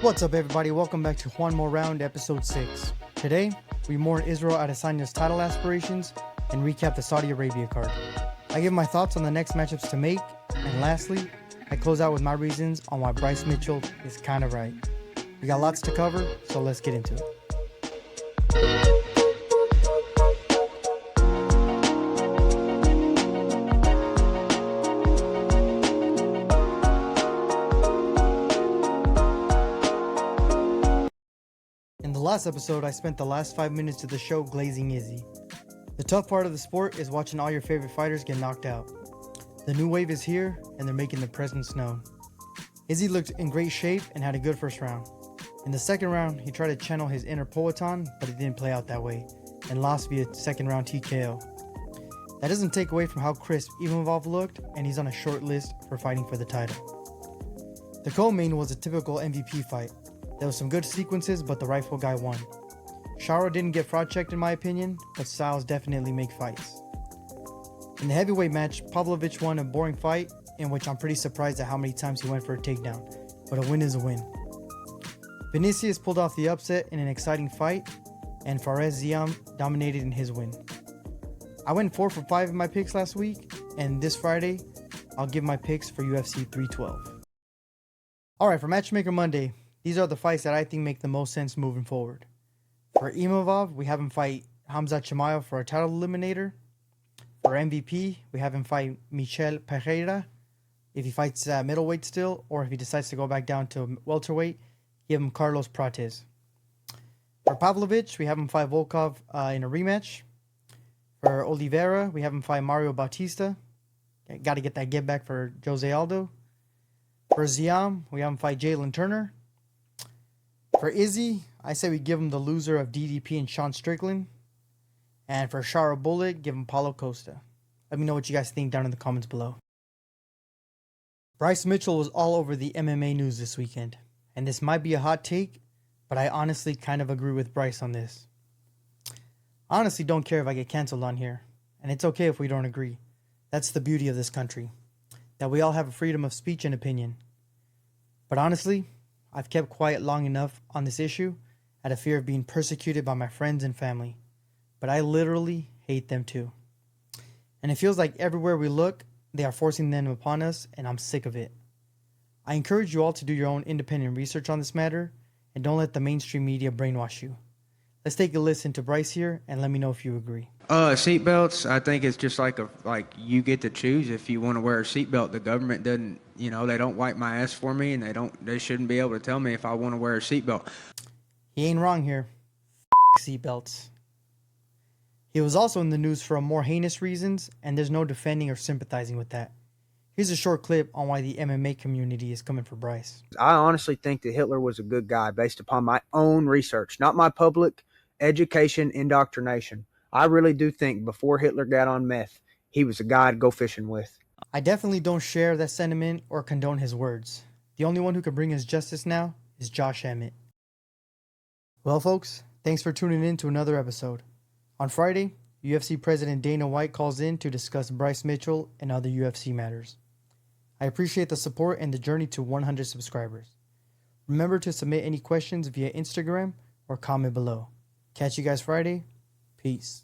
What's up, everybody? Welcome back to Juan More Round, episode 6. Today, we mourn Israel Adesanya's title aspirations and recap the Saudi Arabia card. I give my thoughts on the next matchups to make, and lastly, I close out with my reasons on why Bryce Mitchell is kind of right. We got lots to cover, so let's get into it. In the last episode, I spent the last 5 minutes of the show glazing Izzy. The tough part of the sport is watching all your favorite fighters get knocked out. The new wave is here, and they're making their presence known. Izzy looked in great shape and had a good first round. In the second round, he tried to channel his inner Poatan, but it didn't play out that way, and lost via second round TKO. That doesn't take away from how crisp Imovov looked, and he's on a short list for fighting for the title. The co-main was a typical MVP fight. There was some good sequences, but the rifle guy won. Sharo didn't get fraud checked in my opinion, but styles definitely make fights. In the heavyweight match, Pavlovich won a boring fight, in which I'm pretty surprised at how many times he went for a takedown, but a win is a win. Vinicius pulled off the upset in an exciting fight, and Fares Ziam dominated in his win. I went 4 for 5 in my picks last week, and this Friday, I'll give my picks for UFC 312. Alright, for Matchmaker Monday, these are the fights that I think make the most sense moving forward. For Imovov, we have him fight Hamza Chimaev for a title eliminator. For MVP, we have him fight Michel Pereira if he fights middleweight still, or if he decides to go back down to welterweight, give him Carlos Prates. For Pavlovich, we have him fight Volkov in a rematch. For Oliveira, we have him fight Mario Bautista. Got to get that get back for Jose Aldo. For Ziam, we have him fight Jalen Turner. For Izzy, I say we give him the loser of DDP and Sean Strickland. And for Shara Bullet, give him Paulo Costa. Let me know what you guys think down in the comments below. Bryce Mitchell was all over the MMA news this weekend. And this might be a hot take, but I honestly kind of agree with Bryce on this. I honestly don't care if I get canceled on here. And it's okay if we don't agree. That's the beauty of this country. That we all have a freedom of speech and opinion. But honestly, I've kept quiet long enough on this issue out of fear of being persecuted by my friends and family. But I literally hate them too. And it feels like everywhere we look, they are forcing them upon us, and I'm sick of it. I encourage you all to do your own independent research on this matter, and don't let the mainstream media brainwash you. Let's take a listen to Bryce here, and let me know if you agree. Seatbelts, I think it's just like you get to choose if you want to wear a seatbelt. The government doesn't, they don't wipe my ass for me, and they shouldn't be able to tell me if I want to wear a seatbelt. He ain't wrong here. Seatbelts. He was also in the news for more heinous reasons, and there's no defending or sympathizing with that. Here's a short clip on why the MMA community is coming for Bryce. I honestly think that Hitler was a good guy based upon my own research, not my public education indoctrination. I really do think before Hitler got on meth, he was a guy I'd go fishing with. I definitely don't share that sentiment or condone his words. The only one who can bring us justice now is Josh Emmett. Well, folks, thanks for tuning in to another episode. On Friday, UFC President Dana White calls in to discuss Bryce Mitchell and other UFC matters. I appreciate the support and the journey to 100 subscribers. Remember to submit any questions via Instagram or comment below. Catch you guys Friday. Peace.